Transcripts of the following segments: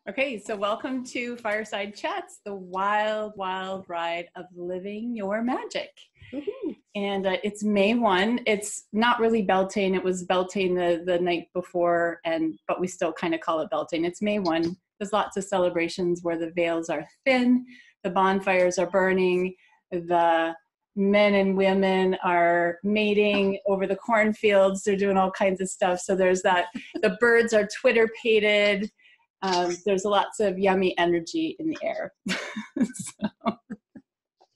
Okay, so welcome to Fireside Chats, the wild, wild ride of living your magic. Woohoo. And it's May 1. It's not really Beltane. It was Beltane the night before, but we still kind of call it Beltane. It's May 1. There's lots of celebrations where the veils are thin, the bonfires are burning, the men and women are mating over the cornfields. They're doing all kinds of stuff. So there's that. The birds are Twitter-pated. There's lots of yummy energy in the air.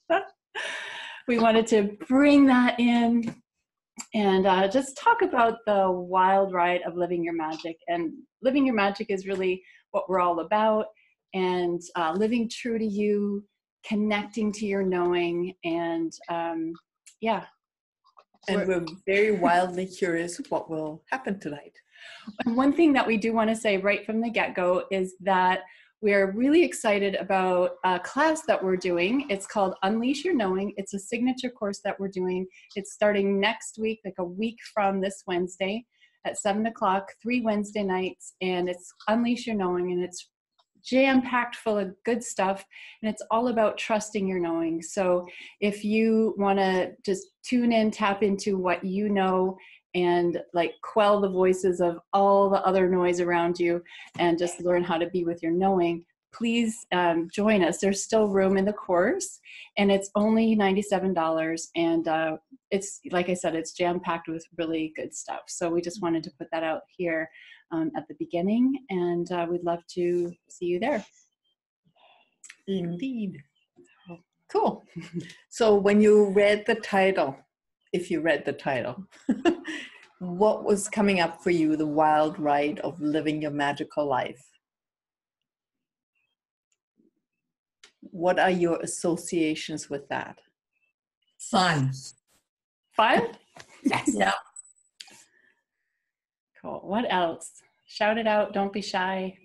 So, we wanted to bring that in and just talk about the wild ride of living your magic. And living your magic is really what we're all about, and living true to you, connecting to your knowing, and yeah. And we're very wildly curious what will happen tonight. And one thing that we do want to say right from the get-go is that we're really excited about a class that we're doing. It's called Unleash Your Knowing. It's a signature course that we're doing. It's starting next week, like a week from this Wednesday at 7 o'clock, 3 Wednesday nights. And it's Unleash Your Knowing, and it's jam-packed full of good stuff. And it's all about trusting your knowing. So if you want to just tune in, tap into what you know, and like quell the voices of all the other noise around you and just learn how to be with your knowing, please join us. There's still room in the course, and it's only $97. And it's, like I said, it's jam-packed with really good stuff. So we just wanted to put that out here at the beginning, and we'd love to see you there. Indeed. Cool. So when you read the title, if you read the title, what was coming up for you, the wild ride of living your magical life? What are your associations with that? Fun. Fun? Yes. Yeah. Cool. What else? Shout it out. Don't be shy.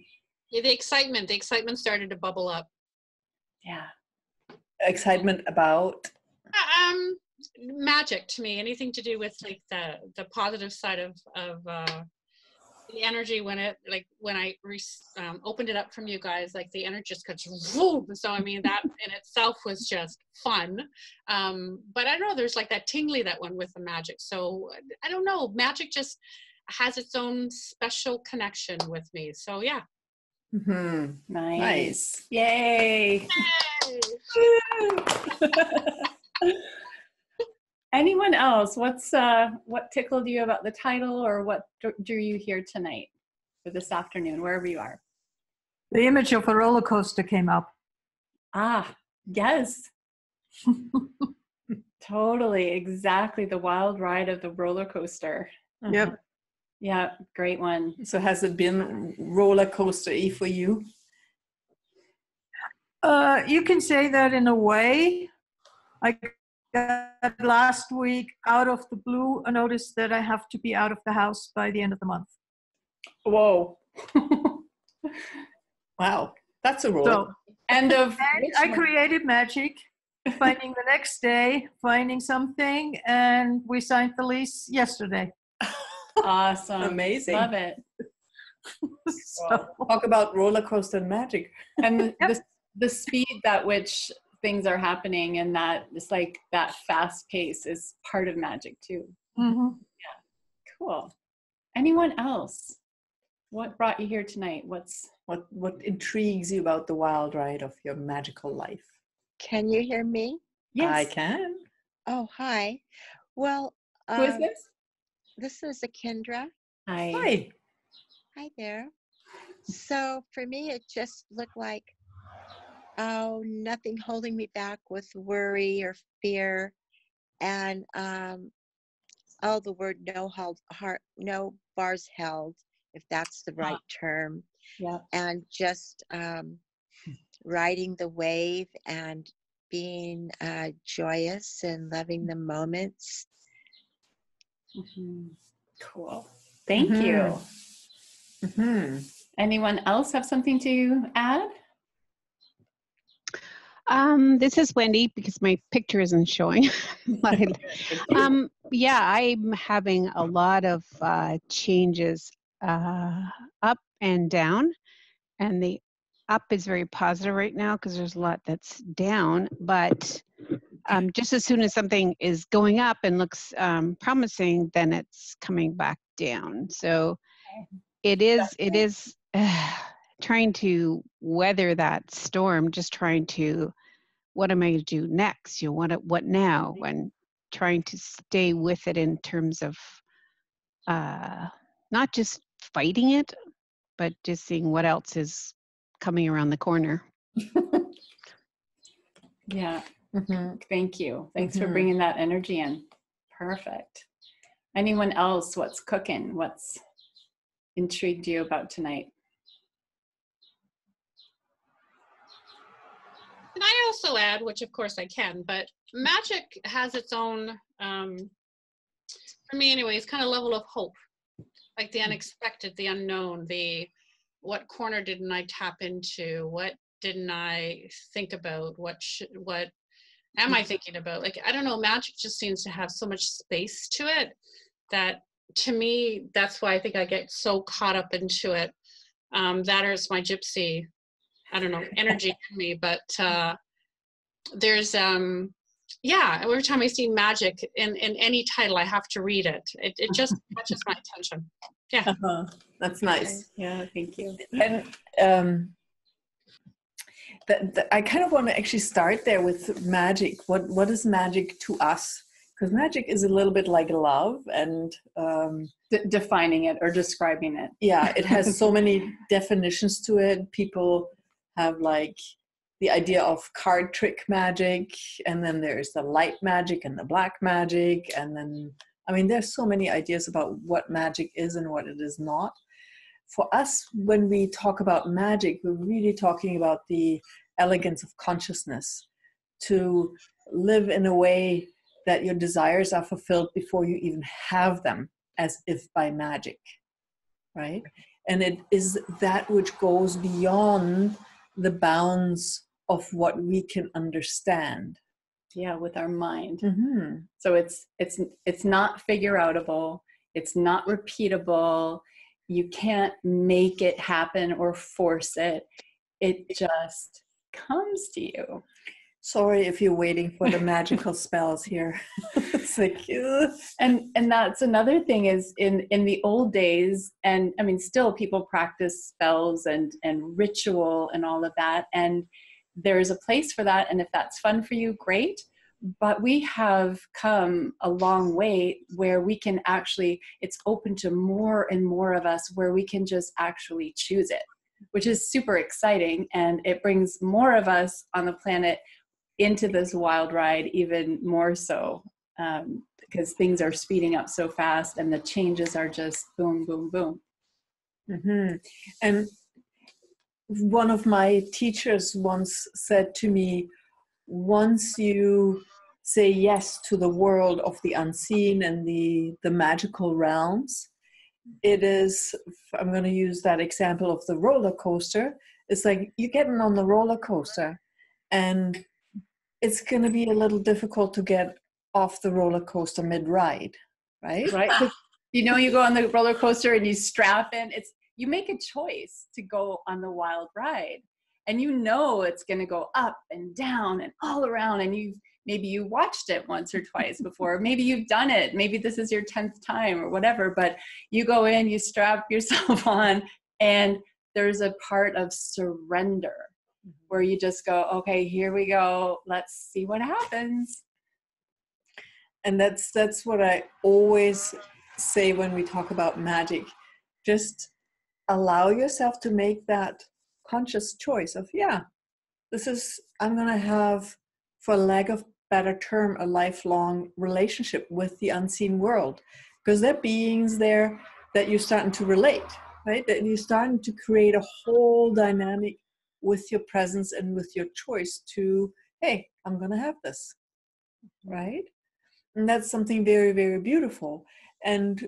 Yeah, the excitement. The excitement started to bubble up. Yeah. Excitement about? Magic to me. Anything to do with like the positive side of the energy when I opened it up from you guys, like the energy just goes whoop. So I mean that in itself was just fun. But I don't know, there's like that tingly that one with the magic. So I don't know, magic just has its own special connection with me. So yeah. Mm-hmm. Nice. Yay. Anyone else? What tickled you about the title, or what drew you here tonight or this afternoon, wherever you are? The image of a roller coaster came up. Ah, yes. Totally, exactly. The wild ride of the roller coaster. Yep. Yeah, great one. So has it been roller coaster-y for you? You can say that in a way. I got last week out of the blue a notice that I have to be out of the house by the end of the month. Whoa. Wow, that's a roller. So, End of. I created magic, finding the next day, finding something, and we signed the lease yesterday. Awesome. Amazing. Love it. So, Talk about roller coaster magic. And the speed at which things are happening, and that it's like that fast pace is part of magic too. mm-hmm. Yeah. Cool. Anyone else? What brought you here tonight? What intrigues you about the wild ride of your magical life? Can you hear me? Yes. I can. Oh, hi. Well, Who is this? this is Akindra. Hi. Hi. Hi there. So for me, it just looked like, oh, nothing holding me back with worry or fear. And, the word no bars held, if that's the right term. Yeah. And just riding the wave and being joyous and loving the moments. Mm-hmm. Cool. Thank you. Mm-hmm. Anyone else have something to add? This is Wendy, because my picture isn't showing. Yeah, I'm having a lot of changes up and down. And the up is very positive right now because there's a lot that's down, but just as soon as something is going up and looks promising, then it's coming back down. So it is trying to weather that storm, just trying to, what am I going to do next? You know, what now? When trying to stay with it in terms of not just fighting it, but just seeing what else is coming around the corner. Yeah. Mm-hmm. Thank you. Thanks for bringing that energy in. Perfect. Anyone else? What's cooking? What's intrigued you about tonight? And I also add, which of course I can, but magic has its own, for me anyways, kind of level of hope. Like the unexpected, the unknown, what corner didn't I tap into? What didn't I think about? What am I thinking about? Like, I don't know, magic just seems to have so much space to it that, to me, that's why I think I get so caught up into it. That or it's my gypsy, I don't know, energy in me, but there's, yeah, every time I see magic in any title, I have to read it. It just catches my attention. Yeah. That's nice. Yeah, thank you. And I kind of want to actually start there with magic. What is magic to us? Because magic is a little bit like love, and Defining it or describing it. yeah, it has so many definitions to it. People have like the idea of card trick magic, and then there's the light magic and the black magic, and then, I mean, there's so many ideas about what magic is and what it is not. For us, when we talk about magic, we're really talking about the elegance of consciousness, to live in a way that your desires are fulfilled before you even have them, as if by magic, right? And it is that which goes beyond the bounds of what we can understand. Yeah, with our mind. Mm-hmm. So it's not figure outable. It's not repeatable. You can't make it happen or force it. It just comes to you. Sorry if you're waiting for the magical spells here. It's like, ugh. And that's another thing is in the old days, and I mean, still people practice spells and ritual and all of that. And there's a place for that. And if that's fun for you, great. But we have come a long way where we can actually, it's open to more and more of us where we can just actually choose it, which is super exciting. And it brings more of us on the planet into this wild ride even more so, because things are speeding up so fast and the changes are just boom, boom, boom. Mm-hmm. And one of my teachers once said to me, once you say yes to the world of the unseen and the magical realms, it is, I'm going to use that example of the roller coaster. It's like you're getting on the roller coaster and it's going to be a little difficult to get off the roller coaster mid-ride, right? Right? You know, you go on the roller coaster and you strap in. You make a choice to go on the wild ride, and you know it's going to go up and down and all around. And maybe you watched it once or twice before. Maybe you've done it. Maybe this is your 10th time or whatever. But you go in, you strap yourself on, and there's a part of surrender where you just go, okay, here we go. Let's see what happens. And that's what I always say when we talk about magic. Just allow yourself to make that conscious choice of, yeah, I'm going to have, for lack of better term, a lifelong relationship with the unseen world. Because there are beings there that you're starting to relate, right? That you're starting to create a whole dynamic with your presence and with your choice to, hey, I'm going to have this, right? And that's something very, very beautiful. And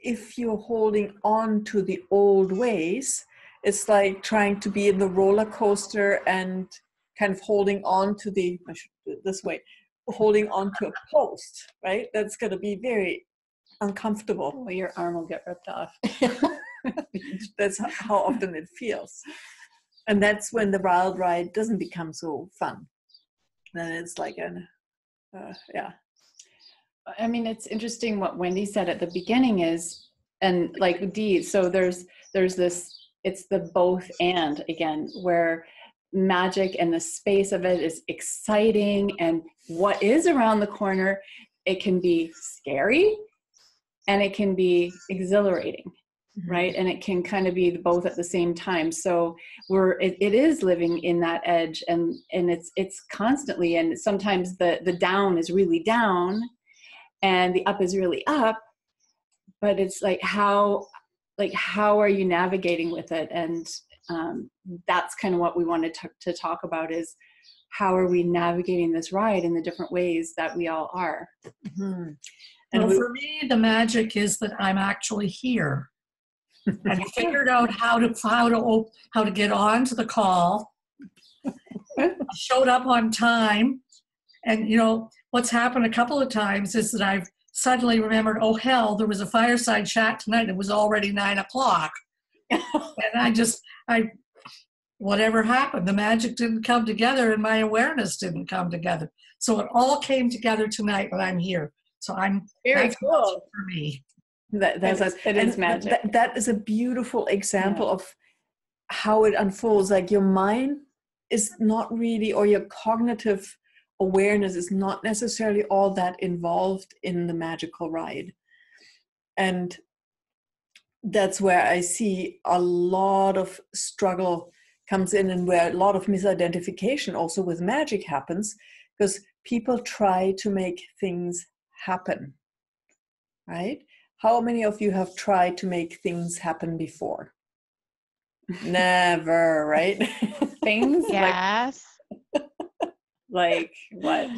if you're holding on to the old ways, it's like trying to be in the roller coaster and kind of holding on to I should do it this way, holding on to a post, right? That's going to be very uncomfortable. Well, your arm will get ripped off. That's how often it feels. And that's when the wild ride doesn't become so fun. Then it's like an, yeah. I mean, it's interesting what Wendy said at the beginning is, and like Dee, so there's this, it's the both and again, where magic and the space of it is exciting, and what is around the corner, it can be scary and it can be exhilarating, right? And it can kind of be both at the same time. So it is living in that edge, and it's constantly, and sometimes the down is really down and the up is really up, but it's like how are you navigating with it? And that's kind of what we wanted to talk about, is how are we navigating this ride in the different ways that we all are. Mm-hmm. And for me, the magic is that I'm actually here. I figured out how to get on to the call. I showed up on time, and you know what's happened a couple of times is that I've suddenly remembered, oh hell, there was a fireside chat tonight. It was already 9 o'clock, and whatever happened, the magic didn't come together, and my awareness didn't come together. So it all came together tonight, and I'm here. So Very cool for me. It is magic. That is a beautiful example of how it unfolds. Like your mind is not really, or your cognitive awareness is not necessarily all that involved in the magical ride. And that's where I see a lot of struggle comes in, and where a lot of misidentification also with magic happens, because people try to make things happen, right? How many of you have tried to make things happen before? Never, right? Things Yes. like what?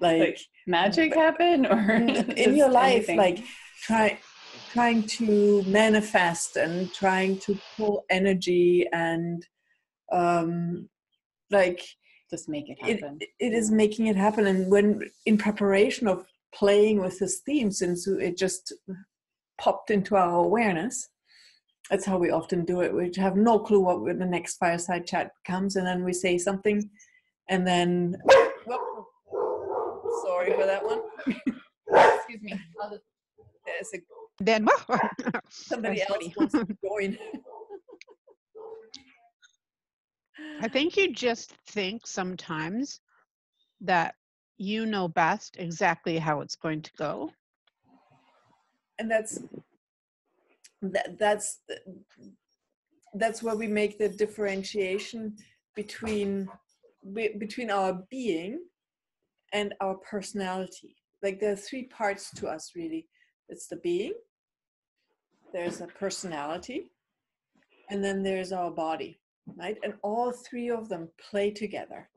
Like magic happen, or in your life, anything? like trying to manifest and trying to pull energy and like just make it happen. It is making it happen. And when in preparation of playing with this theme, since it just popped into our awareness, that's how we often do it. We have no clue what the next fireside chat becomes, and then we say something, and then sorry for that one. Excuse me. There's Then somebody else wants to join. I think you just think sometimes that you know best exactly how it's going to go. And that's where we make the differentiation between our being and our personality. Like there are 3 parts to us, really. It's the being, there's a personality, and then there's our body, right? And all 3 of them play together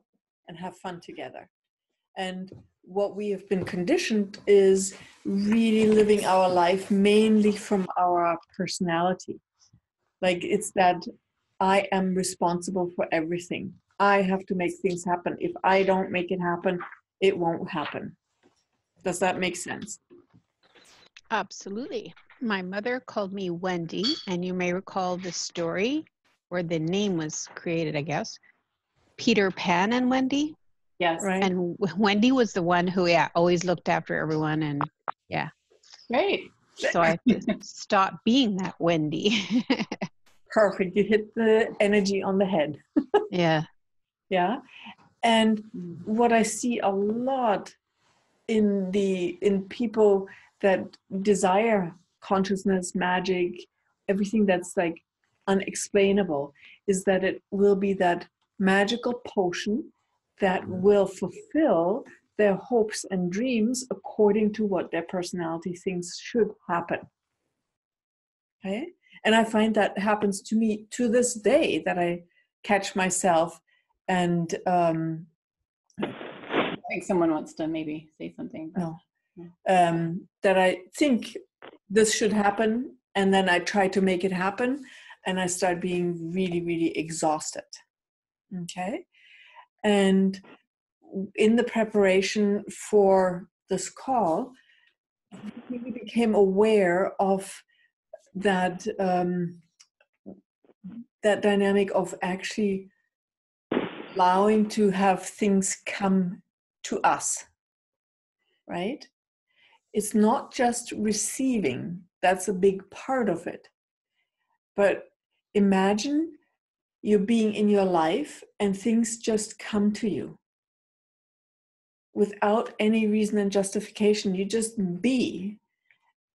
and have fun together. And what we have been conditioned is really living our life mainly from our personality. Like it's that I am responsible for everything. I have to make things happen. If I don't make it happen, it won't happen. Does that make sense? Absolutely. My mother called me Wendy, and you may recall the story where the name was created, I guess. Peter Pan and Wendy. Yes. Right. And Wendy was the one who, always looked after everyone. And Right. so I had to stop being that Wendy. Perfect. You hit the energy on the head. Yeah. Yeah. And what I see a lot in people that desire consciousness, magic, everything that's like unexplainable, is that it will be that magical potion that will fulfill their hopes and dreams according to what their personality thinks should happen. Okay? And I find that happens to me to this day, that I catch myself and I think someone wants to maybe say something. No. That I think this should happen, and then I try to make it happen, and I start being really, really exhausted. Okay? And in the preparation for this call, we became aware of that that dynamic of actually allowing to have things come to us, right? It's not just receiving, that's a big part of it. But imagine you being in your life and things just come to you without any reason and justification. You just be.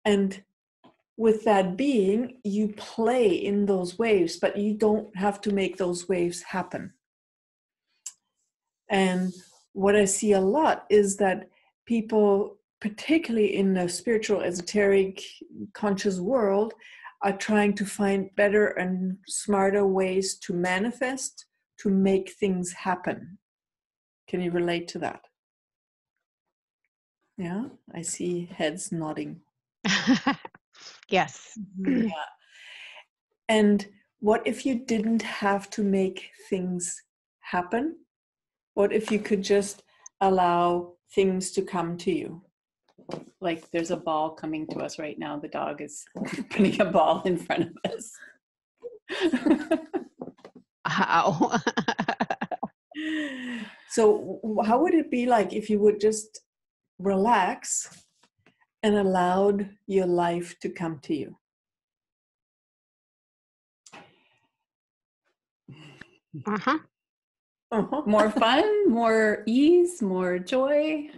And with that being, you play in those waves, but you don't have to make those waves happen. And what I see a lot is that people, particularly in the spiritual, esoteric, conscious world, are trying to find better and smarter ways to manifest, to make things happen. Can you relate to that? Yeah, I see heads nodding. Yes. Yeah. And what if you didn't have to make things happen? What if you could just allow things to come to you? Like there's a ball coming to us right now. The dog is putting a ball in front of us. How? So how would it be like if you would just relax and allowed your life to come to you? Uh-huh. More fun, more ease, more joy.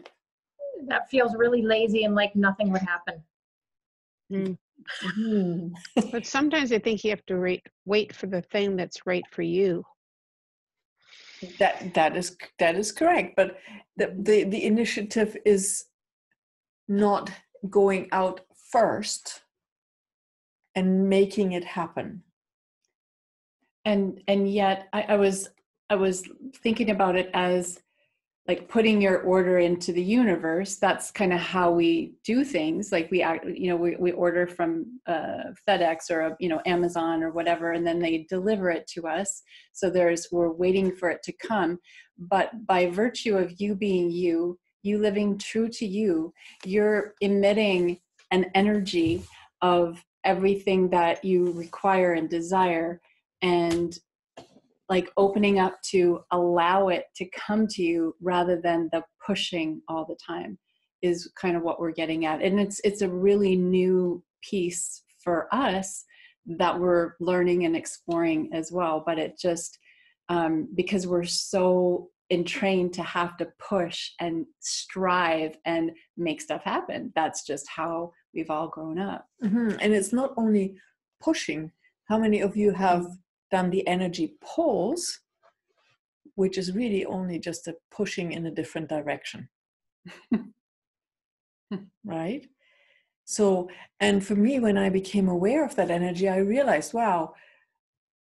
That feels really lazy and like nothing would happen. Mm-hmm. But sometimes I think you have to wait for the thing that's right for you. That is correct, but the initiative is not going out first and making it happen. And yet I was thinking about it as like putting your order into the universe. That's kind of how we do things. Like we order from FedEx or Amazon or whatever, and then they deliver it to us. So we're waiting for it to come. But by virtue of you being you living true to you, you're emitting an energy of everything that you require and desire, and like opening up to allow it to come to you rather than the pushing all the time is kind of what we're getting at. And it's a really new piece for us that we're learning and exploring as well. But it just, because we're so entrained to have to push and strive and make stuff happen. That's just how we've all grown up. Mm-hmm. And it's not only pushing. How many of you have done the energy pulse, which is really only just a pushing in a different direction? Right? So, and for me, when I became aware of that energy, I realized, wow,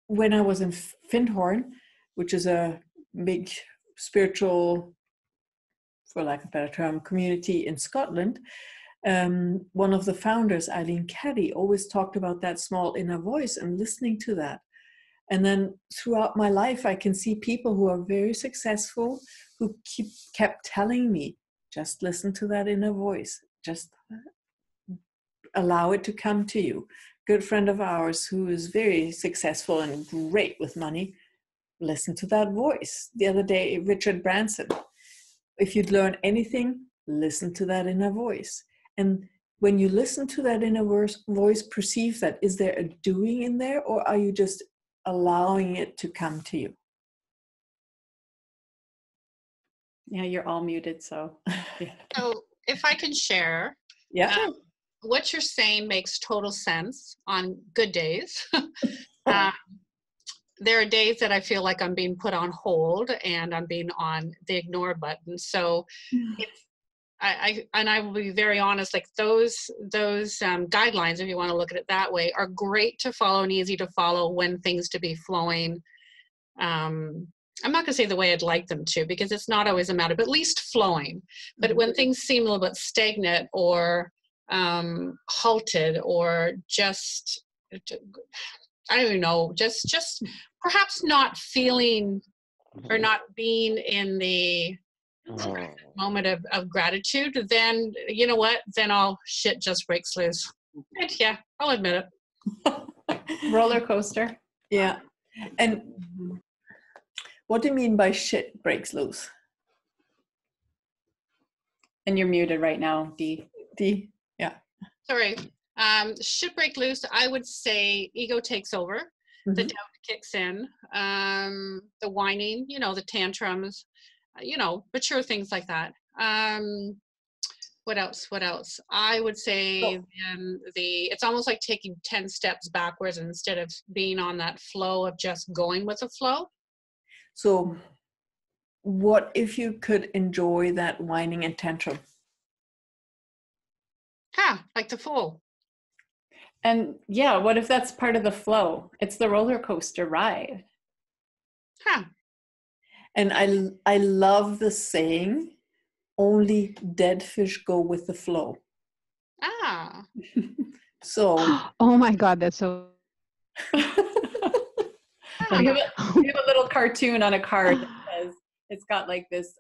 when I was in Findhorn, which is a big spiritual, for lack of a better term, community in Scotland, one of the founders, Eileen Caddy, always talked about that small inner voice and listening to that. And then throughout my life, I can see people who are very successful who kept telling me, just listen to that inner voice. Just allow it to come to you. Good friend of ours who is very successful and great with money, listen to that voice. The other day, Richard Branson, if you'd learn anything, listen to that inner voice. And when you listen to that inner voice, perceive that. Is there a doing in there, or are you just allowing it to come to you? Yeah, you're all muted, so. Yeah. So if I can share, Yeah. What you're saying makes total sense on good days. There are days that I feel like I'm being put on hold and I'm being on the ignore button. So I will be very honest, like those guidelines, if you want to look at it that way, are great to follow and easy to follow when things to be flowing. I'm not going to say the way I'd like them to, because it's not always a matter, but at least flowing. But when things seem a little bit stagnant or halted or just, I don't even know, just perhaps not feeling or not being in the moment of gratitude, then you know what? Then all shit just breaks loose. And yeah, I'll admit it. Roller coaster. Yeah. And what do you mean by shit breaks loose? And you're muted right now, Dee. Dee? Yeah. Sorry. Shit break loose, I would say ego takes over. The Mhm. doubt kicks in. The whining, the tantrums, mature things like that. What else? What else? I would say it's almost like taking 10 steps backwards instead of being on that flow of just going with the flow. So what if you could enjoy that whining and tantrum? Like the fool. And yeah, what if that's part of the flow? It's the roller coaster ride. And I love the saying, only dead fish go with the flow. So. Oh my God, that's so. We have a little cartoon on a card that says, it's got like this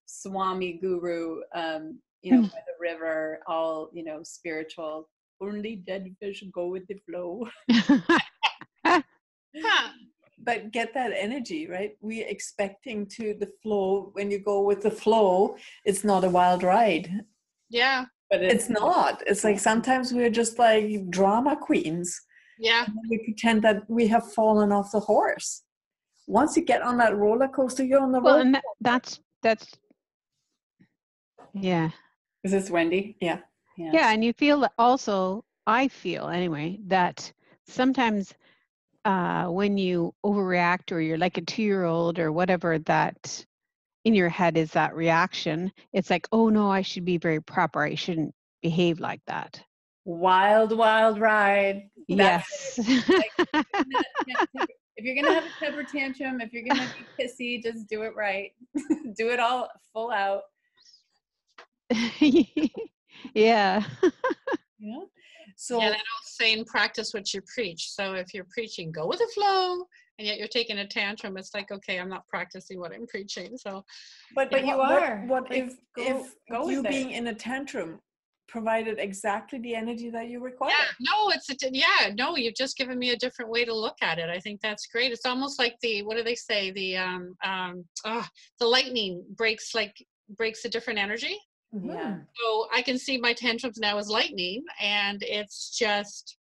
Swami guru, by the river, all, spiritual. Only dead fish go with the flow. But get that energy, right? We're expecting to the flow. When you go with the flow, it's not a wild ride. Yeah. But it's not. It's like sometimes we're just like drama queens. Yeah. And we pretend that we have fallen off the horse. Once you get on that roller coaster, you're on the roller coaster. Well, and that's yeah. Is this Wendy? Yeah. Yeah, and you feel also, I feel anyway, that sometimes when you overreact or you're like a 2-year-old or whatever, that in your head is that reaction, it's like, oh no, I should be very proper. I shouldn't behave like that. Wild, wild ride. Yes. If you're going to have a temper tantrum, if you're going to be pissy, just do it right. Do it all full out. Yeah. Yeah. So that old saying, practice what you preach. So if you're preaching, go with the flow, and yet you're taking a tantrum, it's like, okay, I'm not practicing what I'm preaching. So, but you are. What like, if go you with being it. in a tantrum provided exactly the energy that you require? No, you've just given me a different way to look at it. I think that's great. It's almost like what do they say? The lightning breaks a different energy. Yeah. So I can see my tantrums now as lightning, and it's just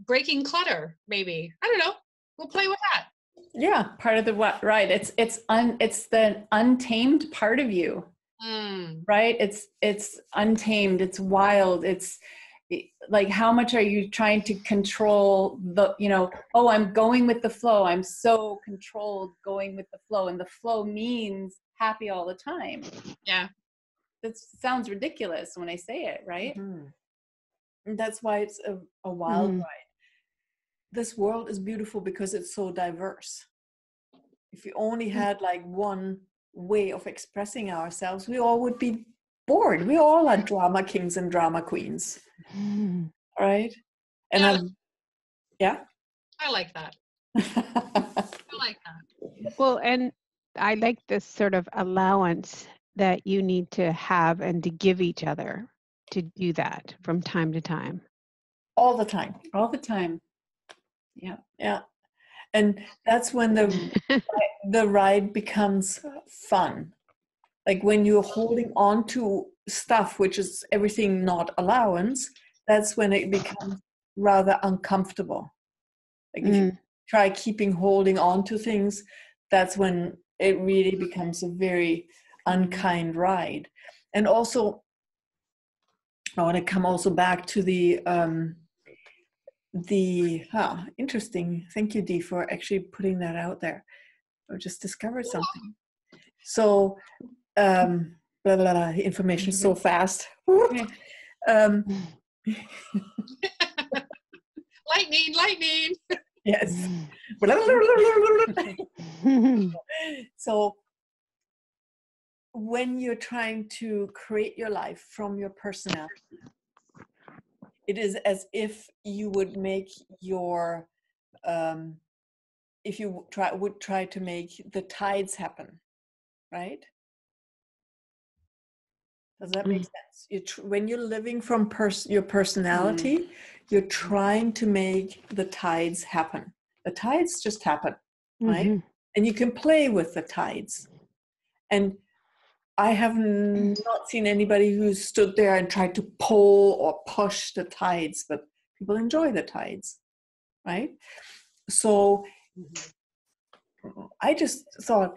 breaking clutter, maybe. I don't know. We'll play with that. Yeah, part of the what? Right. It's the untamed part of you. Right. It's untamed. It's wild. It's like, how much are you trying to control oh, I'm going with the flow. I'm so controlled going with the flow, and the flow means happy all the time. Yeah. That sounds ridiculous when I say it, right? And that's why it's a wild ride. This world is beautiful because it's so diverse. If we only had like one way of expressing ourselves, we all would be bored. We all are drama kings and drama queens. Right? And I like that. I like that. Well, and I like this sort of allowance that you need to have and to give each other to do that from time to time. All the time. All the time. Yeah. Yeah. And that's when the ride becomes fun. Like when you're holding on to stuff, which is everything not allowance, that's when it becomes rather uncomfortable. Like if you try holding on to things, that's when it really becomes a very unkind ride. And also, I want to come also back to the interesting. Thank you, Dee, for actually putting that out there. I just discovered something. So, information is so fast. Lightning. Yes. So when you're trying to create your life from your personality, it is as if you would make your if you would try to make the tides happen, right? Does that make sense? When you're living from your personality, you're trying to make the tides happen. The tides just happen, right? Mhm. And you can play with the tides. And I have not seen anybody who's stood there and tried to pull or push the tides, but people enjoy the tides, right? So I just thought,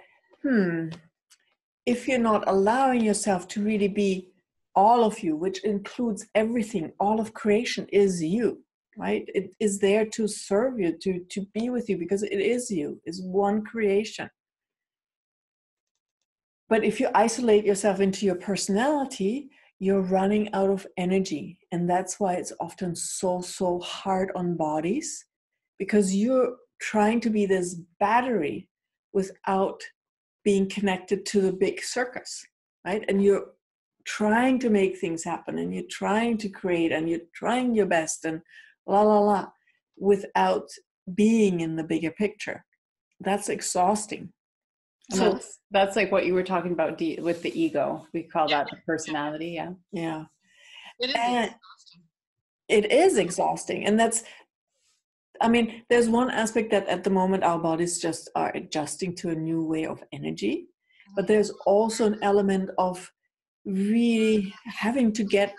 if you're not allowing yourself to really be all of you, which includes everything, all of creation is you, right? It is there to serve you, to be with you, because it is you, is one creation. But if you isolate yourself into your personality, you're running out of energy. And that's why it's often so hard on bodies, because you're trying to be this battery without being connected to the big circus, right? And you're trying to make things happen, and you're trying to create, and you're trying your best, and without being in the bigger picture. That's exhausting. So that's like what you were talking about with the ego. We call that the personality. Yeah. Yeah. It is And exhausting. it is exhausting. And that's, I mean, there's one aspect that at the moment our bodies just are adjusting to a new way of energy. But there's also an element of really having to get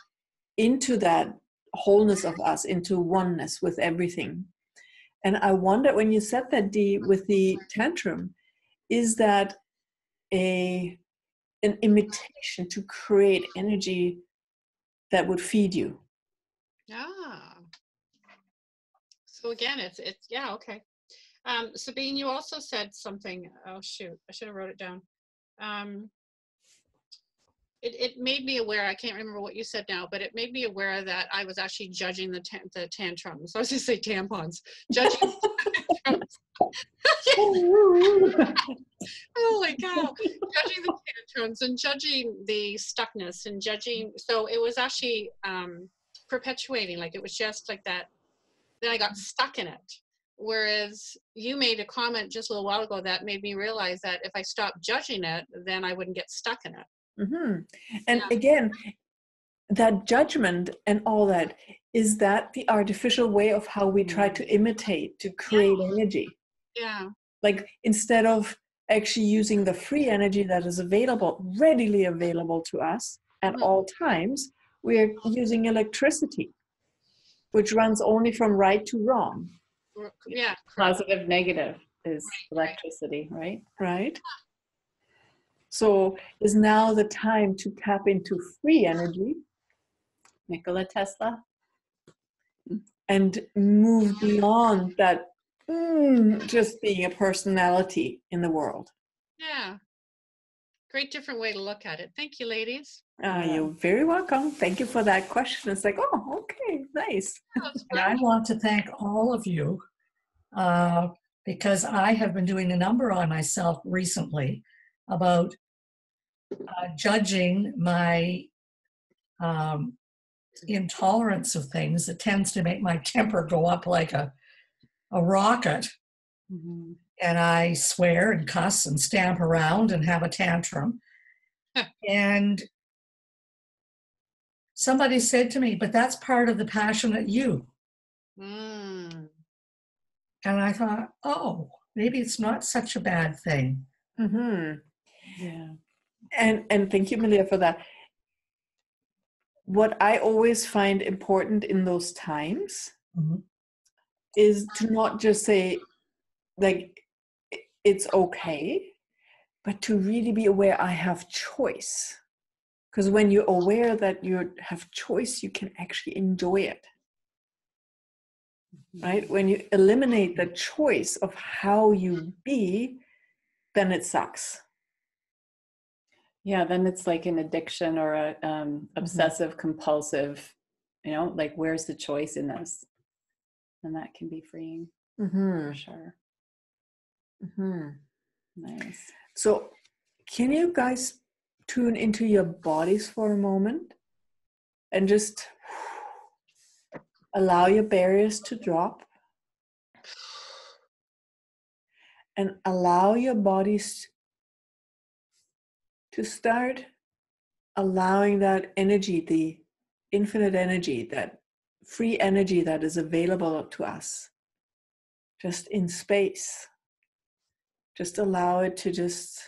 into that wholeness of us, into oneness with everything. And I wonder, when you said that, Dee, with the tantrum, is that an imitation to create energy that would feed you? Ah. So again, it's yeah, okay. Sabine, you also said something. Oh shoot, I should have wrote it down. It made me aware. I can't remember what you said now, but it made me aware that I was actually judging the tantrums. I was going to say tampons. Judging the tantrums. Holy cow! Judging the tantrums and judging the stuckness and judging. So it was actually perpetuating. Like it was just like that. Then I got stuck in it. Whereas you made a comment just a little while ago that made me realize that if I stopped judging it, then I wouldn't get stuck in it. Mm-hmm. And again, that judgment and all that, is that the artificial way of how we try to imitate, to create energy? Yeah. Like instead of actually using the free energy that is available, readily available to us at all times, we're using electricity, which runs only from right to wrong. Yeah. Positive, negative is electricity, right? Right? So is now the time to tap into free energy, Nikola Tesla. and move beyond that just being a personality in the world. Yeah. Great different way to look at it. Thank you, ladies. You're very welcome. Thank you for that question. It's like, oh, okay, nice. And I want to thank all of you because I have been doing a number on myself recently about judging my intolerance of things that tends to make my temper go up like a rocket. Mm-hmm. And I swear and cuss and stamp around and have a tantrum. And somebody said to me, but that's part of the passionate you. Mm. And I thought, oh, maybe it's not such a bad thing. Mm-hmm. Yeah. And thank you, Malia, for that. What I always find important in those times is to not just say, like, it's okay, but to really be aware I have choice. Because when you're aware that you have choice, you can actually enjoy it. Right? When you eliminate the choice of how you be, then it sucks. Yeah, then it's like an addiction or a obsessive compulsive, like where's the choice in this? And that can be freeing for sure. Nice. So can you guys tune into your bodies for a moment and just allow your barriers to drop and allow your bodies to start allowing that energy, the infinite energy, that free energy that is available to us, just in space. Just allow it to just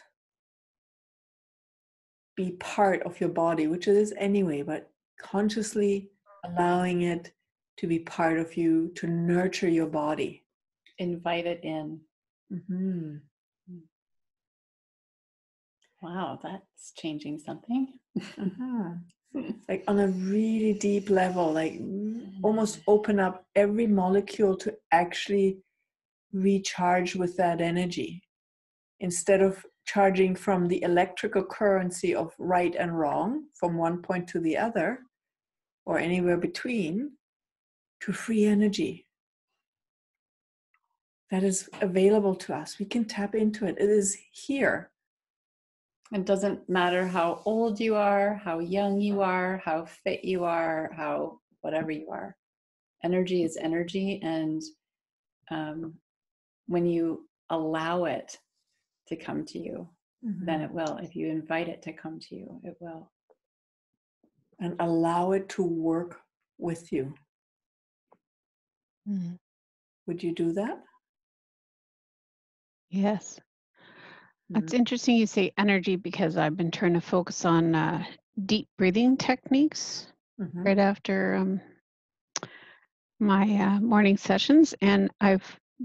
be part of your body, which it is anyway, but consciously allowing it to be part of you, to nurture your body. Invite it in. Mm-hmm. Wow, that's changing something. Like on a really deep level, like almost open up every molecule to actually recharge with that energy. Instead of charging from the electrical currency of right and wrong, from one point to the other, or anywhere between, to free energy that is available to us. We can tap into it. It is here. It doesn't matter how old you are, how young you are, how fit you are, how whatever you are. Energy is energy, and when you allow it to come to you, then it will. If you invite it to come to you, it will. And allow it to work with you. Mm. Would you do that? Yes. It's interesting you say energy, because I've been trying to focus on deep breathing techniques right after my morning sessions. And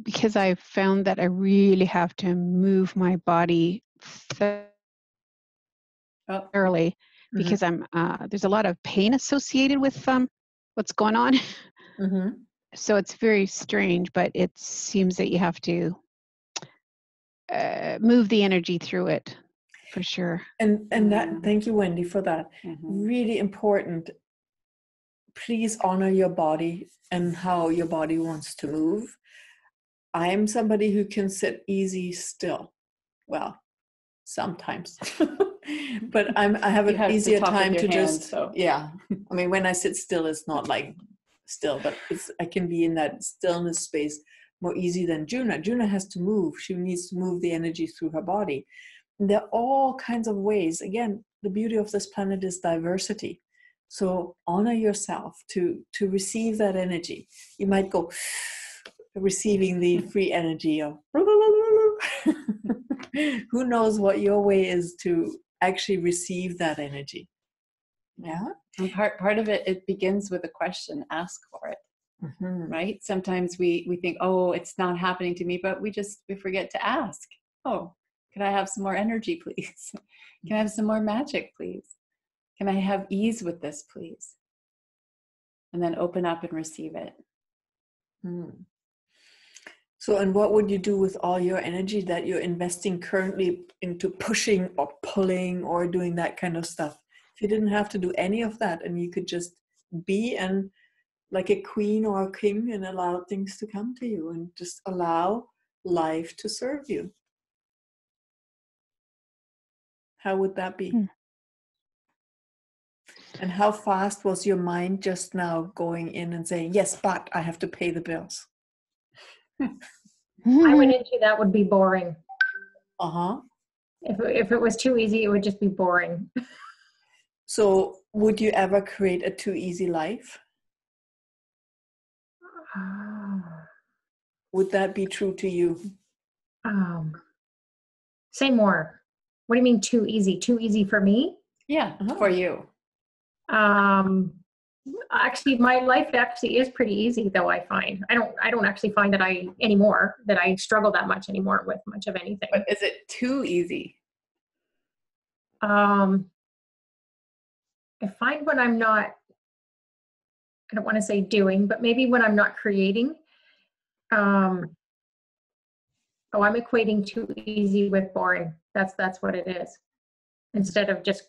because I've found that I really have to move my body thoroughly, because there's a lot of pain associated with what's going on. So it's very strange, but it seems that you have to move the energy through it, for sure. And that, thank you, Wendy, for that. Really important. Please honor your body and how your body wants to move. I am somebody who can sit easy still. Well, sometimes. But I have an easier time to just, yeah. I mean, when I sit still, it's not like still, but I can be in that stillness space more easy than Juna. Juna has to move. She needs to move the energy through her body. And there are all kinds of ways. Again, the beauty of this planet is diversity. So honor yourself to receive that energy. You might go receiving the free energy of who knows what your way is to actually receive that energy. Yeah. And part of it begins with a question. Ask for it. Right? Sometimes we think, oh, it's not happening to me, but we forget to ask. Oh, can I have some more energy, please? Can I have some more magic, please? Can I have ease with this, please? And then open up and receive it. So, and what would you do with all your energy that you're investing currently into pushing or pulling or doing that kind of stuff? If you didn't have to do any of that and you could just be and like a queen or a king and allow things to come to you and just allow life to serve you, how would that be? And how fast was your mind just now going in and saying, yes, but I have to pay the bills? I went into that would be boring. If it was too easy, it would just be boring. So would you ever create a too easy life? Would that be true to you? Say more. What do you mean too easy? Too easy for me? Yeah, for you. Actually, my life actually is pretty easy, though. I find I don't actually find that I struggle that much anymore with much of anything. But is it too easy? I find when I'm not, I don't want to say doing, but maybe when I'm not creating, I'm equating too easy with boring. That's what it is. Instead of just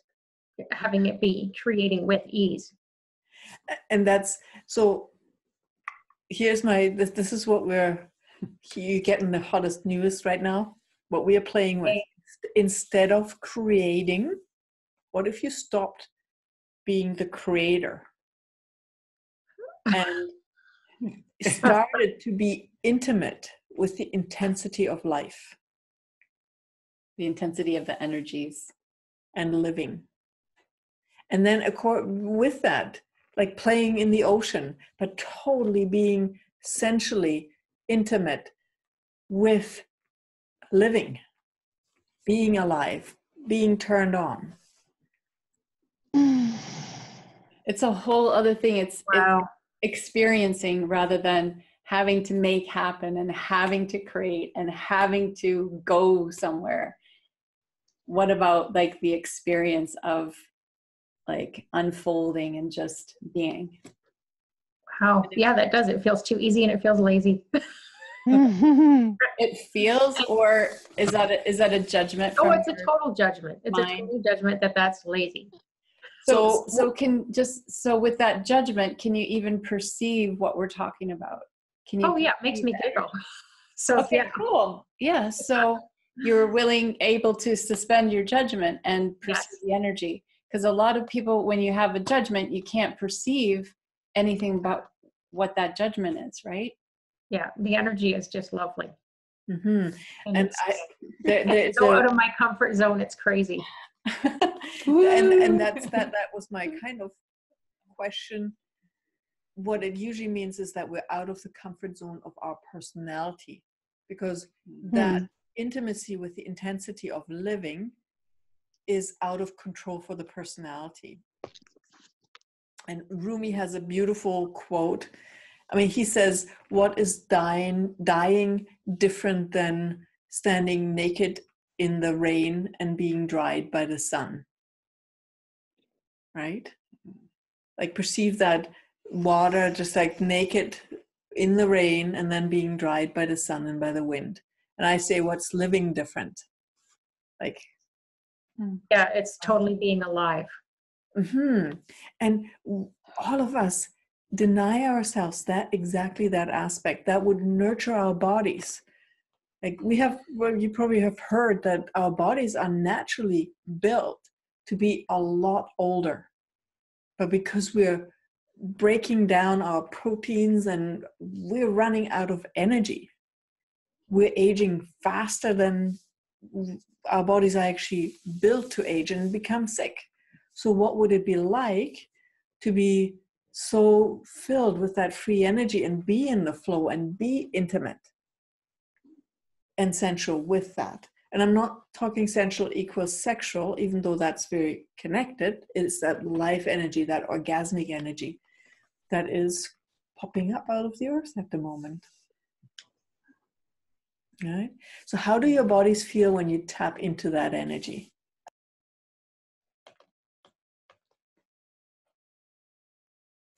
having it be creating with ease. And that's, so here's this is what you're getting the hottest news right now, what we are playing with. Instead of creating, what if you stopped being the creator and started to be intimate with the intensity of life? The intensity of the energies. And living. And then with that, like playing in the ocean, but totally being sensually intimate with living, being alive, being turned on. It's a whole other thing. It's Wow. experiencing rather than having to make happen and having to create and having to go somewhere. What about like the experience of like unfolding and just being? Wow. Yeah, that does. It feels too easy and it feels lazy. It feels, or is that a judgment Oh, from it's a total judgment. It's mind? a total judgment that that's lazy. So with that judgment, can you even perceive what we're talking about? Can you? Oh yeah, it makes me giggle. So Okay, yeah. cool. Yeah, so you're able to suspend your judgment and perceive Yes. the energy. Because a lot of people, when you have a judgment, you can't perceive anything about what that judgment is, right? Yeah, the energy is just lovely. Mm-hmm. And And it's so out of my comfort zone. It's crazy. and that was my kind of question. What it usually means is that we're out of the comfort zone of our personality, because that intimacy with the intensity of living is out of control for the personality. And Rumi has a beautiful quote. I mean, he says, what is dying different than standing naked in the rain and being dried by the sun? Right? Like perceive that water just like naked in the rain and then being dried by the sun and by the wind. And I say, what's living different? Like, Yeah, it's totally being alive. And all of us deny ourselves exactly that aspect that would nurture our bodies. Like you probably have heard that our bodies are naturally built to be a lot older, but because we're breaking down our proteins and we're running out of energy, we're aging faster than our bodies are actually built to age and become sick. So what would it be like to be so filled with that free energy and be in the flow and be intimate and sensual with that? And I'm not talking sensual equals sexual, even though that's very connected. It's that life energy, that orgasmic energy that is popping up out of the earth at the moment. Right? So how do your bodies feel when you tap into that energy?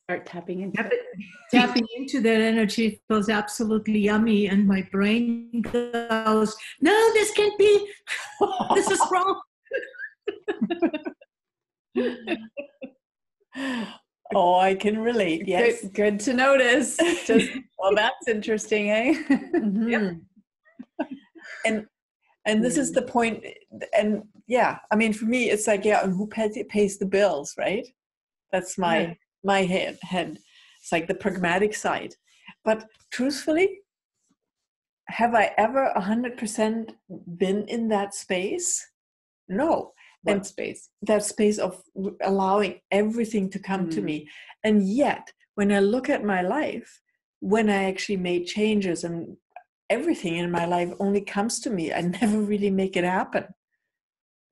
Start tapping into Tapping into that energy feels absolutely yummy, and my brain goes, "No, this can't be. This is wrong." Oh, I can relate. Yes. Good to notice. Just well, that's interesting, eh? Yep. And this is the point. And yeah, I mean, for me, it's like, yeah, and who pays the bills, right? That's my head. It's like the pragmatic side. But truthfully, have I ever 100% been in that space? No. What space? That space of allowing everything to come to me. And yet, when I look at my life, when I actually made changes and everything in my life only comes to me, I never really make it happen,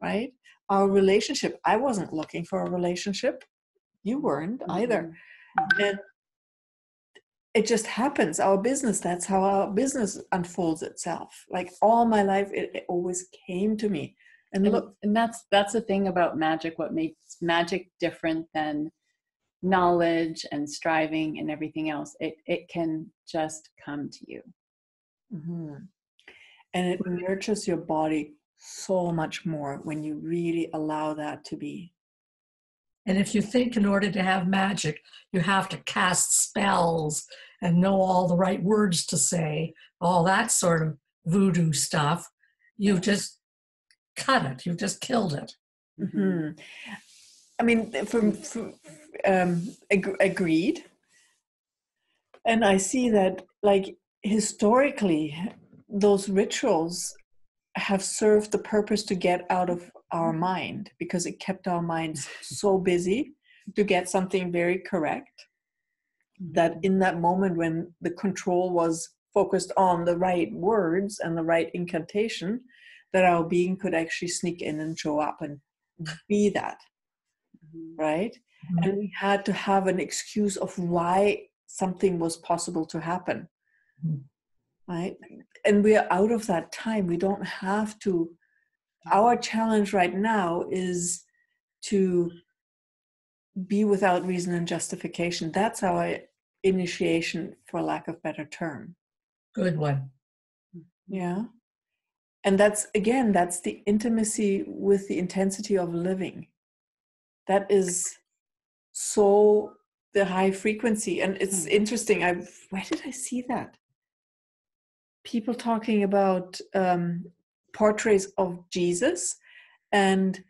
right? Our relationship, I wasn't looking for a relationship. You weren't either. And it just happens. Our business, that's how our business unfolds itself. Like all my life, it always came to me. And look, and that's the thing about magic. What makes magic different than knowledge and striving and everything else, it can just come to you. And it nurtures your body so much more when you really allow that to be. And if you think in order to have magic, you have to cast spells and know all the right words to say, all that sort of voodoo stuff, you just cut it. You just killed it. I mean, agreed. And I see that, like, historically, those rituals have served the purpose to get out of our mind, because it kept our minds so busy to get something very correct that in that moment when the control was focused on the right words and the right incantation, that our being could actually sneak in and show up and be that, right? Mhm. And we had to have an excuse of why something was possible to happen, Mhm. right? And we're out of that time. We don't have to. Our challenge right now is to be without reason and justification. That's our initiation, for lack of better term. Good one. Yeah. And that's, again, that's the intimacy with the intensity of living. That is so the high frequency. And it's interesting. Where did I see that? People talking about portraits of Jesus, and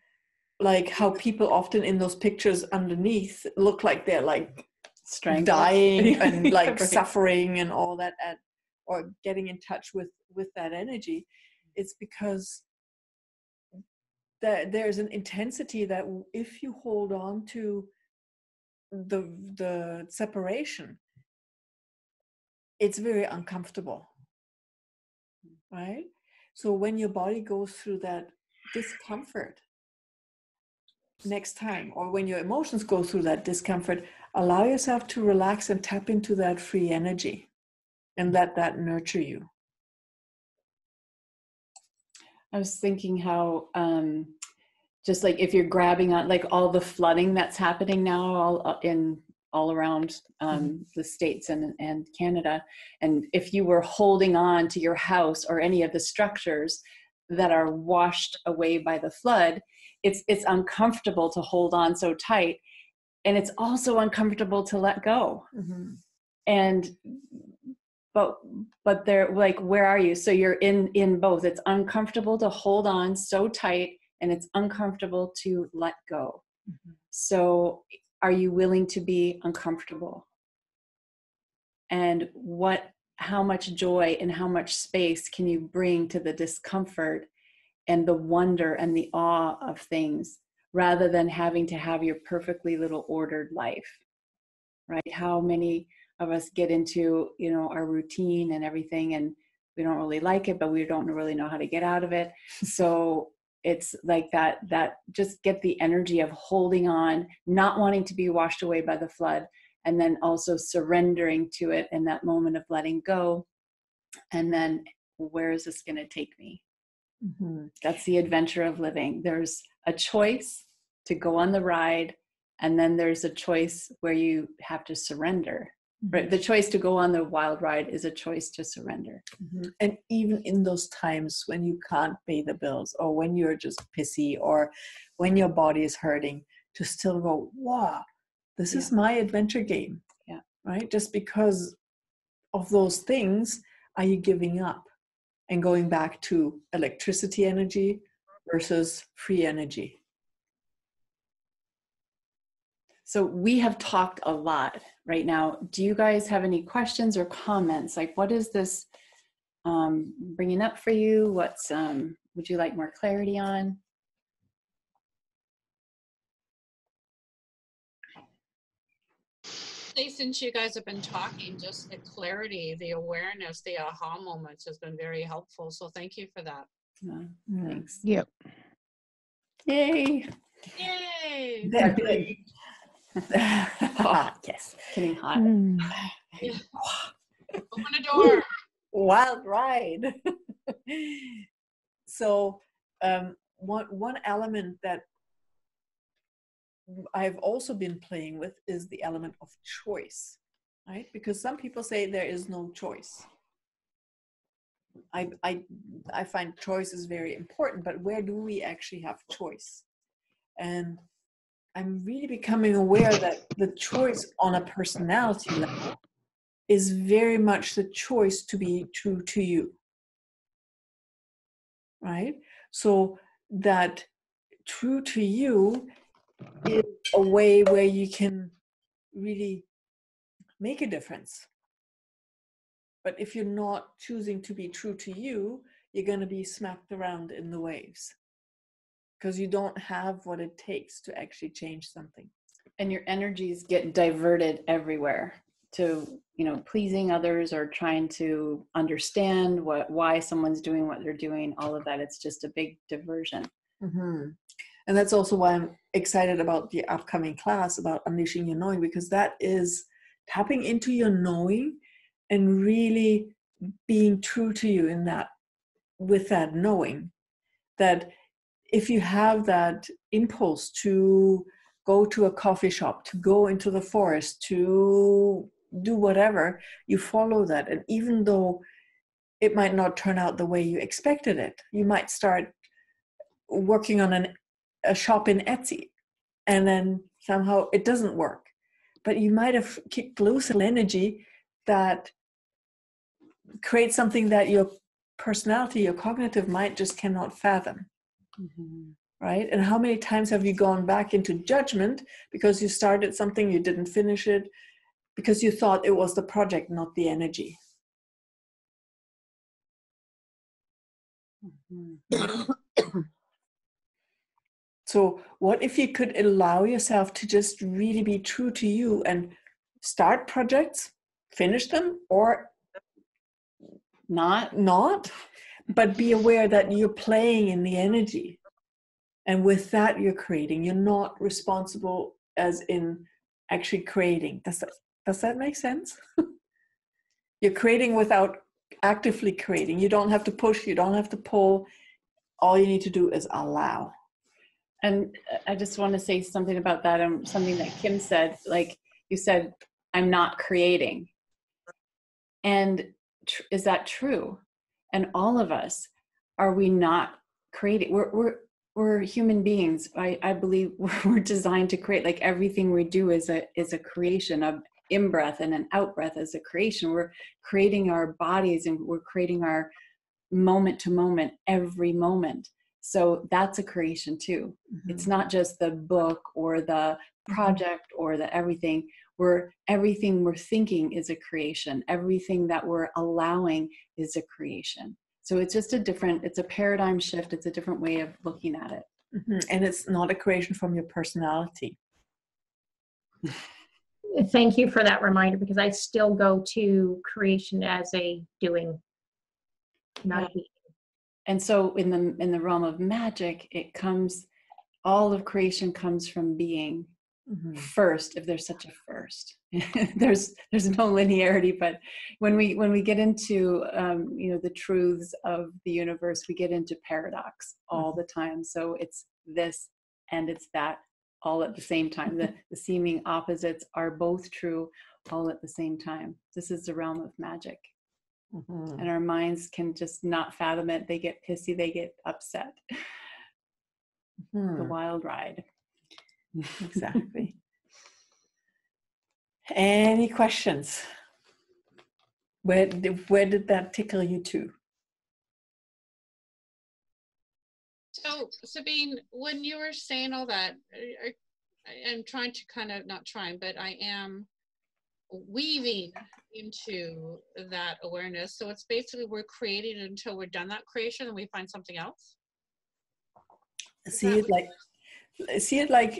like how people often in those pictures underneath look like they're like Strangled. dying and like Right. suffering and all that, or getting in touch with that energy. It's because there's an intensity that if you hold on to the separation, it's very uncomfortable, right? So when your body goes through that discomfort next time, or when your emotions go through that discomfort, allow yourself to relax and tap into that free energy and let that nurture you. I was thinking how just like if you're grabbing on like all the flooding that's happening now all around the States and Canada, and if you were holding on to your house or any of the structures that are washed away by the flood, it's uncomfortable to hold on so tight, and it's also uncomfortable to let go. And but they're like, where are you? So you're in both. It's uncomfortable to hold on so tight, and it's uncomfortable to let go. So are you willing to be uncomfortable? And how much joy and how much space can you bring to the discomfort and the wonder and the awe of things, rather than having to have your perfectly little ordered life, right? How many of us get into, our routine and everything, and we don't really like it, but we don't really know how to get out of it. So it's like that just get the energy of holding on, not wanting to be washed away by the flood, and then also surrendering to it in that moment of letting go. And then, where is this going to take me? That's the adventure of living. There's a choice to go on the ride, and then there's a choice where you have to surrender. Right? The choice to go on the wild ride is a choice to surrender. And even in those times when you can't pay the bills, or when you're just pissy, or when your body is hurting, to still go, wow, this is my adventure game. Yeah. Right? Just because of those things, are you giving up and going back to electricity energy versus free energy? So we have talked a lot right now. Do you guys have any questions or comments? Like, what is this bringing up for you? What's would you like more clarity on? Since you guys have been talking, just the clarity, the awareness, the aha moments has been very helpful. So thank you for that. Thanks. Yep. Yay. Yay! Oh, yes, getting hot. Open the door. Wild ride. So one element that I've also been playing with is the element of choice, right? Because some people say there is no choice. I find choice is very important, but where do we actually have choice? And I'm really becoming aware that the choice on a personality level is very much the choice to be true to you, right? So that true to you is a way where you can really make a difference. But if you're not choosing to be true to you, you're going to be smacked around in the waves, because you don't have what it takes to actually change something. And your energies get diverted everywhere. you know, pleasing others or trying to understand why someone's doing what they're doing, all of that. It's just a big diversion. Mm-hmm. And that's also why I'm excited about the upcoming class about unleashing your knowing, because that is tapping into your knowing and really being true to you in that, with that knowing that if you have that impulse to go to a coffee shop, to go into the forest, to do whatever, you follow that. And even though it might not turn out the way you expected it, you might start working on a shop in Etsy, and then somehow it doesn't work. But you might have kicked loose an energy that creates something that your personality, your cognitive mind just cannot fathom. Mm-hmm. Right? And how many times have you gone back into judgment because you started something, you didn't finish it, because you thought it was the project, not the energy? Mm-hmm. So what if you could allow yourself to just really be true to you and start projects, finish them, or not, but be aware that you're playing in the energy. And with that, you're creating. You're not responsible as in actually creating. Does that make sense? You're creating without actively creating. You don't have to push. You don't have to pull. All you need to do is allow. And I just want to say something about that, something that Kim said. Like you said, I'm not creating. And is that true? And all of us, are we not creating? We're human beings. I believe we're designed to create. Like everything we do is a creation. Of in-breath and an out-breath is a creation. We're creating our bodies, and we're creating our moment to moment, every moment. So that's a creation too. Mm-hmm. It's not just the book or the project or the everything. Everything we're thinking is a creation. Everything that we're allowing is a creation. So it's just it's a paradigm shift. It's a different way of looking at it. Mm-hmm. And it's not a creation from your personality. Thank you for that reminder, because I still go to creation as a doing, not a being. And so in the realm of magic, all of creation comes from being. Mm-hmm. First, if there's such a first. there's no linearity, but when we get into the truths of the universe, we get into paradox all the time. So it's this and it's that all at the same time. The seeming opposites are both true all at the same time. This is the realm of magic. Mm-hmm. And our minds can just not fathom it. They get pissy, they get upset. Mm-hmm. The wild ride. Exactly. Any questions? Where did that tickle you to? So Sabine, when you were saying all that, I'm trying to kind of, not trying, but I am weaving into that awareness. So it's basically we're creating until we're done that creation and we find something else. See it like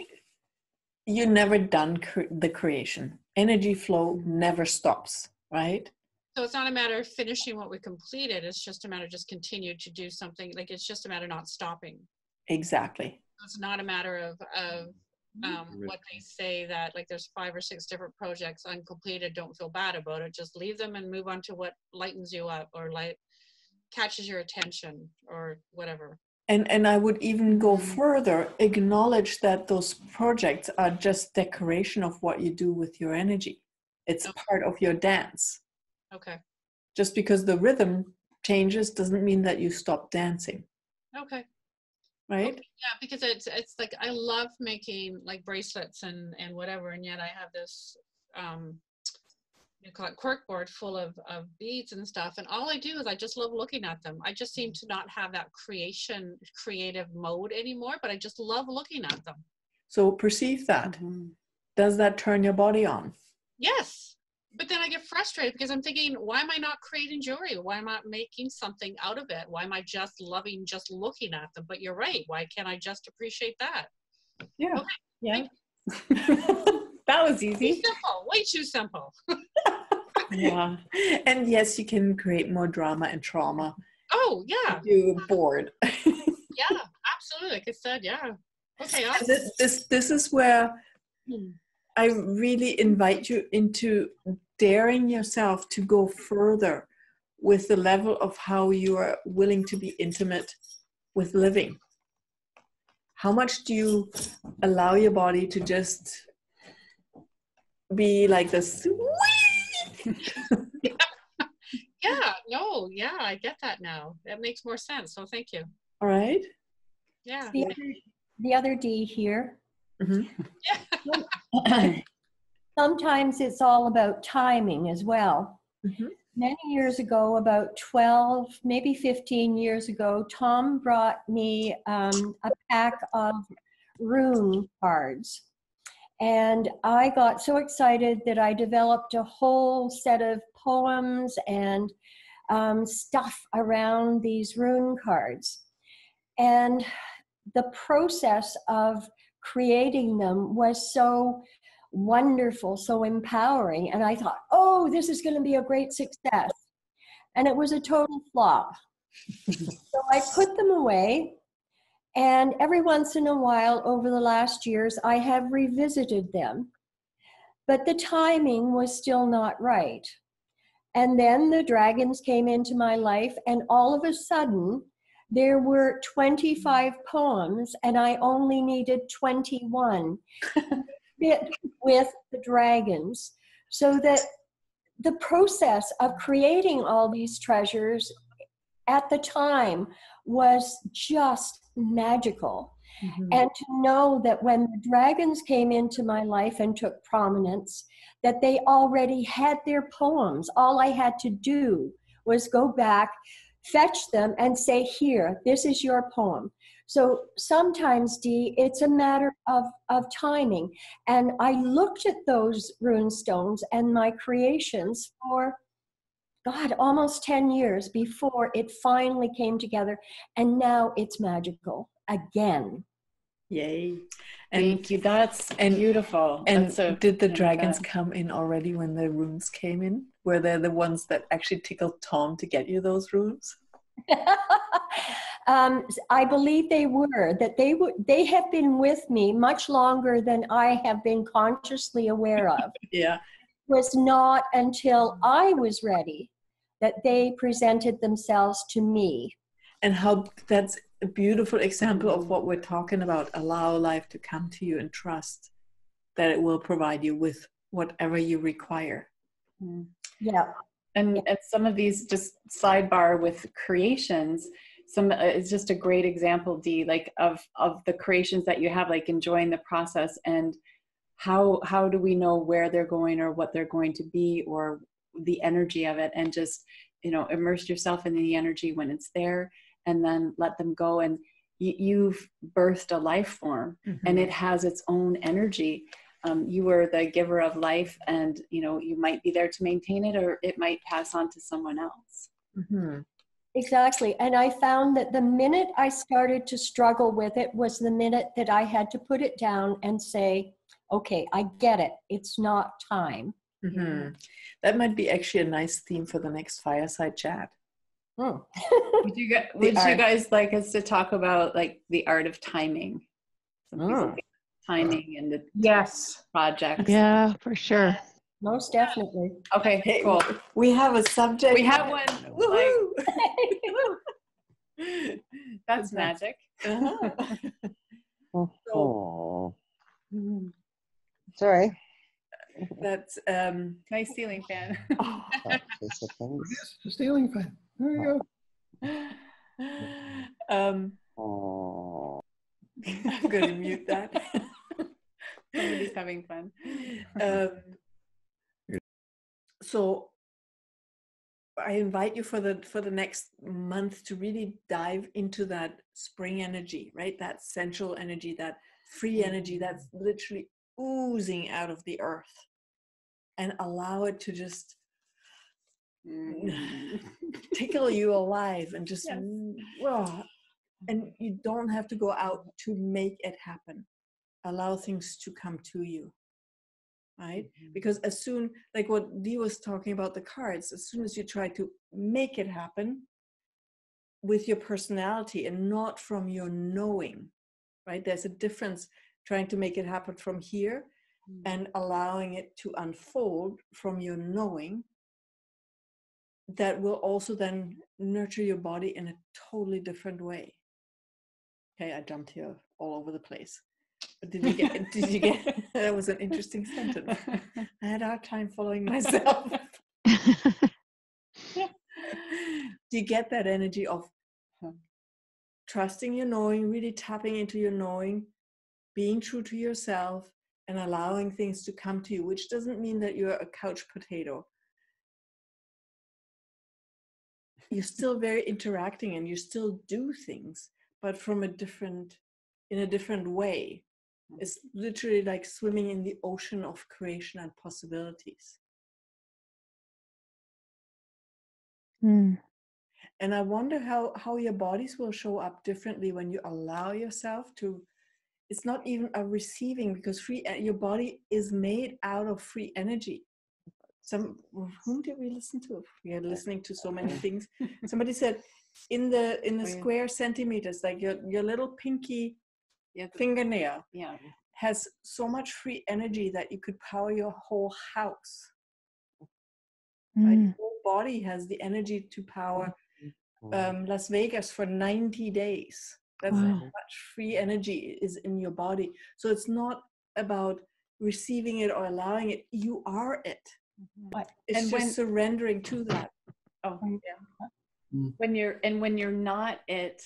you're never done the creation. Energy flow never stops, right? So it's not a matter of finishing what we completed. It's just a matter of just continue to do something. Like it's just a matter of not stopping. Exactly. It's not a matter of what they say that like there's 5 or 6 different projects uncompleted. Don't feel bad about it. Just leave them and move on to what lightens you up or catches your attention or whatever. And I would even go further, acknowledge that those projects are just decoration of what you do with your energy. It's part of your dance. Okay. Just because the rhythm changes doesn't mean that you stop dancing. Okay. Right? Okay. Yeah, because it's like I love making like bracelets and whatever, and yet I have this you call it cork board full of beads and stuff, and all I do is I just love looking at them. I just seem to not have that creative mode anymore, but I just love looking at them. So perceive that. Mm-hmm. Does that turn your body on? Yes, but then I get frustrated because I'm thinking, why am I not creating jewelry? Why am I not making something out of it? Why am I just loving just looking at them? But you're right, why can't I just appreciate that? Yeah. Okay. Yeah. That was easy. Too simple, way too simple. Yeah. And yes, you can create more drama and trauma Oh, yeah. if you're bored. Yeah, absolutely. Like I said, yeah. Okay, And awesome. this is where I really invite you into daring yourself to go further with the level of how you are willing to be intimate with living. How much do you allow your body to just be like this? Yeah, no, yeah, I get that now. That makes more sense. So thank you. All right. Yeah. The other D here. Mm-hmm. Sometimes it's all about timing as well. Mm-hmm. Many years ago, about 12, maybe 15 years ago, Tom brought me a pack of rune cards. And I got so excited that I developed a whole set of poems and stuff around these rune cards. And the process of creating them was so wonderful, so empowering. And I thought, oh, this is going to be a great success. And it was a total flop. So I put them away. And every once in a while over the last years, I have revisited them. But the timing was still not right. And then the dragons came into my life, and all of a sudden, there were 25 poems, and I only needed 21 to fit with the dragons. So that the process of creating all these treasures at the time was just magical. Mm-hmm. And to know that when the dragons came into my life and took prominence, that they already had their poems. All I had to do was go back, fetch them, and say, here, this is your poem. So sometimes, Dee, it's a matter of timing. And I looked at those rune stones and my creations for, God, almost 10 years before it finally came together. And now it's magical again. Yay. Thank you. That's beautiful. And That's did the dragons come in already when the runes came in? Were they the ones that actually tickled Tom to get you those runes? I believe they were. They have been with me much longer than I have been consciously aware of. Yeah. It was not until I was ready that they presented themselves to me. And how that's a beautiful example of what we're talking about. Allow life to come to you and trust that it will provide you with whatever you require. Yeah. And some of these, just sidebar with creations, it's just a great example, Dee, like of the creations that you have, like enjoying the process, and how do we know where they're going or what they're going to be, or the energy of it, and just, immerse yourself in the energy when it's there, and then let them go. And you've birthed a life form, and it has its own energy. You were the giver of life, and you might be there to maintain it, or it might pass on to someone else. Exactly. And I found that the minute I started to struggle with it was the minute that I had to put it down and say, okay, I get it. It's not time. That might be actually a nice theme for the next Fireside chat. Would you guys like us to talk about like the art of timing? Timing and the projects. Yeah, for sure. Most definitely. Okay, cool. We have a subject. We have one. That's magic. Sorry. That's nice ceiling fan. It's a ceiling fan. There you go. I'm going to mute that. Somebody's having fun. So I invite you for the next month to really dive into that spring energy, right? That sensual energy, that free energy that's literally oozing out of the earth, and allow it to just tickle you alive and just and you don't have to go out to make it happen. Allow things to come to you. right? Because as soon, like what Dee was talking about the cards, as soon as you try to make it happen with your personality and not from your knowing, right? There's a difference trying to make it happen from here and allowing it to unfold from your knowing. That will also then nurture your body in a totally different way. Okay, I jumped here all over the place. But did you get, that was an interesting sentence. I had a hard time following myself. Do you get that energy of trusting your knowing, really tapping into your knowing, being true to yourself, and allowing things to come to you, which doesn't mean that you're a couch potato. You're still very interacting and you still do things, but from in a different way. It's literally like swimming in the ocean of creation and possibilities. And I wonder how your bodies will show up differently when you allow yourself to. It's not even a receiving, because your body is made out of free energy. Whom did we listen to? We are listening to so many things. Somebody said in the square centimeters, like your little pinky fingernail has so much free energy that you could power your whole house. Right? Your whole body has the energy to power Las Vegas for 90 days. That's how much free energy is in your body. So it's not about receiving it or allowing it. You are it. It's just surrendering to that. When you're not it,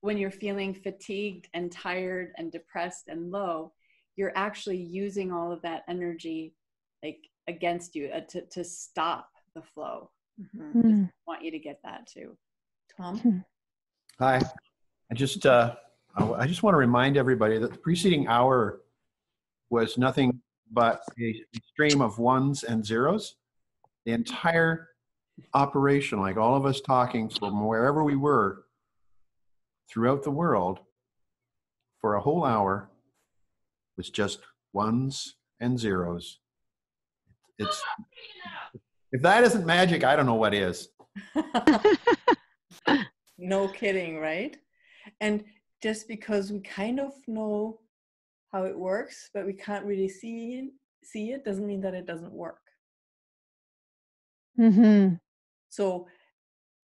when you're feeling fatigued and tired and depressed and low, you're actually using all of that energy like against you to stop the flow. Just want you to get that too. Tom? Hi. I just want to remind everybody that the preceding hour was nothing but a stream of ones and zeros. The entire operation, like all of us talking from wherever we were throughout the world for a whole hour, was just ones and zeros. If that isn't magic, I don't know what is. No kidding, right? And just because we kind of know how it works, but we can't really see it, doesn't mean that it doesn't work. So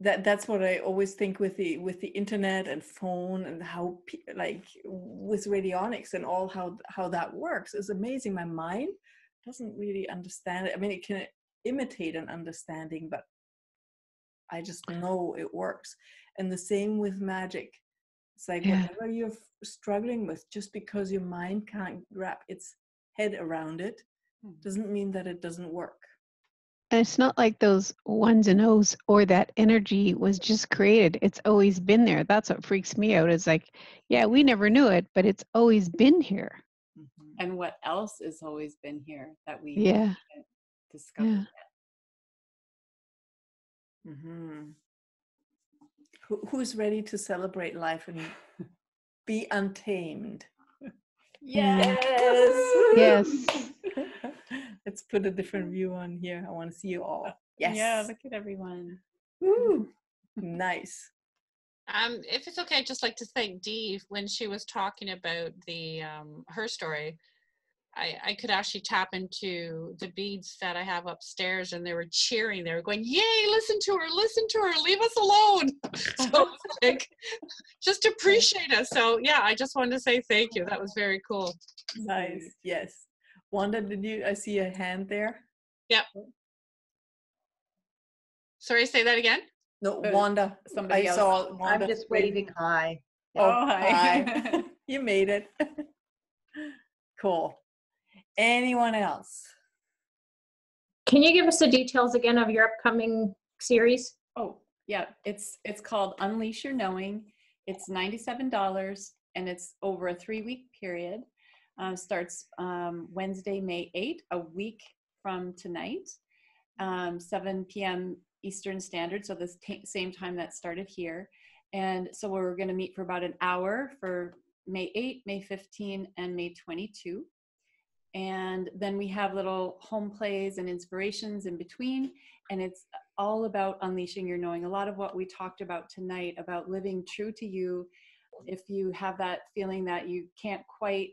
that's what I always think with the internet and phone and how like with radionics and all how that works is amazing. My mind doesn't really understand it. I mean, it can imitate an understanding, but I just know it works. And the same with magic. It's like whatever you're struggling with, just because your mind can't wrap its head around it, doesn't mean that it doesn't work. And it's not like those ones and O's or that energy was just created. It's always been there. That's what freaks me out. It's like, yeah, we never knew it, but it's always been here. And what else has always been here that we haven't discovered yet? Who's ready to celebrate life and be untamed? Yes. Yes. Let's put a different view on here. I want to see you all. Yes. Yeah, look at everyone. Woo. Nice. If it's okay, I'd just like to thank Dee when she was talking about the her story. I could actually tap into the beads that I have upstairs, and they were cheering. They were going, "Yay! Listen to her! Leave us alone!" So like, just appreciate us. So yeah, I just wanted to say thank you. That was very cool. Nice. Yes. Wanda, I see a hand there? Yep. Sorry, say that again. No, Wanda. Somebody else. Saw Wanda. I'm just waving hi. Oh, hi. hi. You made it. Cool. Anyone else? Can you give us the details again of your upcoming series? Oh, yeah. It's called Unleash Your Knowing. It's $97 and it's over a 3-week period. Starts Wednesday, May 8th, a week from tonight, 7 p.m. Eastern Standard, so the same time that started here. And so we're going to meet for about an hour for May 8, May 15, and May 22. And then we have little home plays and inspirations in between. And it's all about unleashing your knowing. A lot of what we talked about tonight about living true to you. If you have that feeling that you can't quite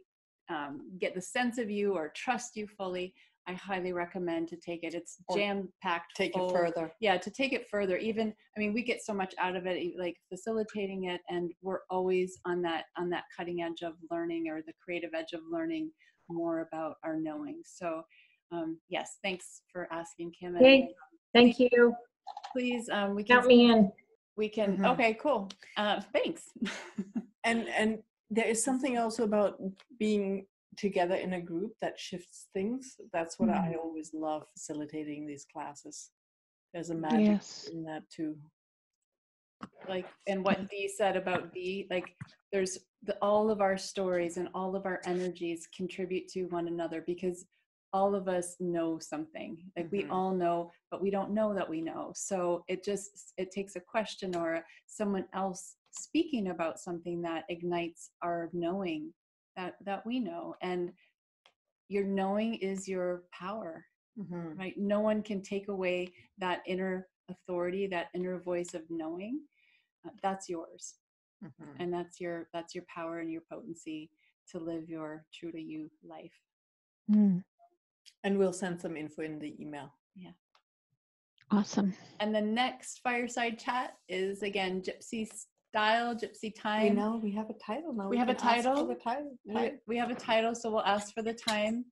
get the sense of you or trust you fully, I highly recommend to take it. It's jam-packed. Take it further. Yeah, to take it further. Even, I mean, we get so much out of it, like facilitating it, and we're always on that cutting edge of learning, or the creative edge of learning more about our knowing. So, yes, thanks for asking, Kim. Yay. Thank you. Please, we can Count me in. We can. Okay, cool. Thanks. And there is something also about being together in a group that shifts things. That's what I always love, facilitating these classes. There's a magic in that too. Like, and what Dee said about Dee, like, there's all of our stories and all of our energies contribute to one another, because all of us know something. Like, we all know, but we don't know that we know. So it takes a question or someone else speaking about something that ignites our knowing that we know. And your knowing is your power, right? No one can take away that inner authority, that inner voice of knowing. That's yours. And that's your power and your potency to live your true to you life. And we'll send some info in the email. Yeah. Awesome. And the next fireside chat is, again, Gypsy style, Gypsy time. We have a title now. We have a title. We have a title, so we'll ask for the time.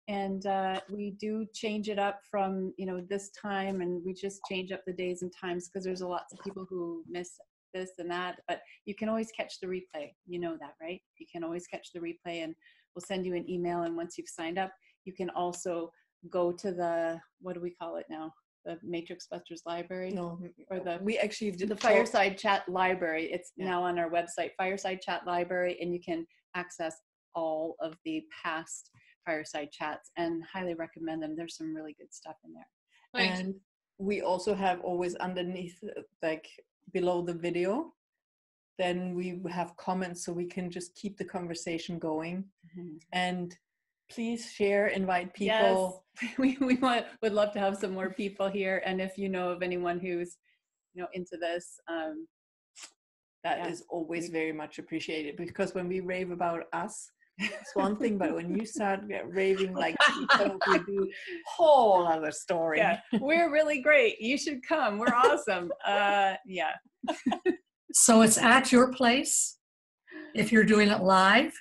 And we do change it up from, this time, and we just change up the days and times, because there's lots of people who miss this and that. But you can always catch the replay. You know that, right? You can always catch the replay, and we'll send you an email. And once you've signed up, you can also go to the, what do we call it now? The Matrix Busters Library? No, or we actually did the Fireside Chat Library. It's now on our website, Fireside Chat Library, and you can access all of the past Fireside Chats, and highly recommend them. There's some really good stuff in there. Right. And we also have always underneath, like below the video, then we have comments, so we can just keep the conversation going. And please share, invite people. Yes. we would love to have some more people here. And if you know of anyone who's, into this, that is always very much appreciated, because when we rave about us, it's one thing, but when you start raving like people who do, whole other story. Yeah, we're really great. You should come. We're awesome. Yeah. So it's at your place if you're doing it live?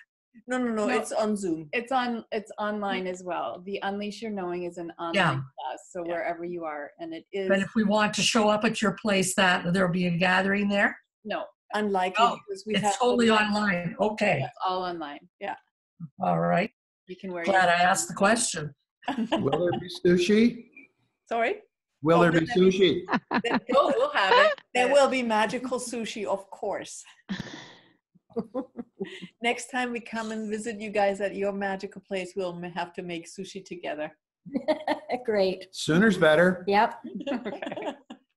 No, it's on Zoom. It's online as well. The Unleash Your Knowing is an online class, so wherever you are, and it is. But if we want to show up at your place, that there'll be a gathering there? No. Unlikely, because we have totally online. Okay. It's all online. Yeah. All right. You can wear. Glad I asked the question. Will there be sushi? Sorry? Will there be sushi? We'll have it. There will be magical sushi, of course. Next time we come and visit you guys at your magical place, we'll have to make sushi together. Great. Sooner's better. Yep. Okay.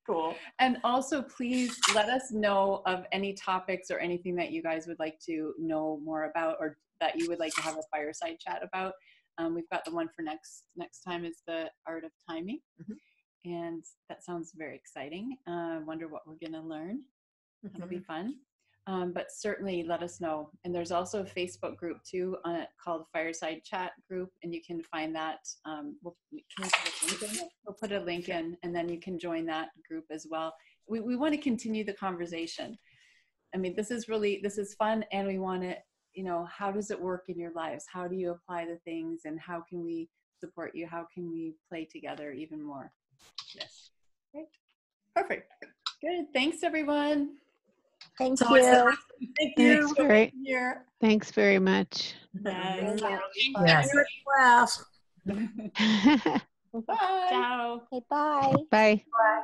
Cool. And also, please let us know of any topics or anything that you guys would like to know more about, or that you would like to have a fireside chat about. We've got the one for next time is the art of timing. And that sounds very exciting. I wonder what we're going to learn. It'll be fun. But certainly let us know. And there's also a Facebook group too called Fireside Chat Group, and you can find that. We'll put a link in, and then you can join that group as well. We want to continue the conversation. I mean, this is fun, and we want to, how does it work in your lives? How do you apply the things, and how can we support you? How can we play together even more? Yes. Great. Perfect. Good. Thanks, everyone. Thank So you. Thank you. Thanks, great. Here. Thanks very much. Yes. Yes. Class. Bye. Ciao. Okay, bye. Bye. Bye.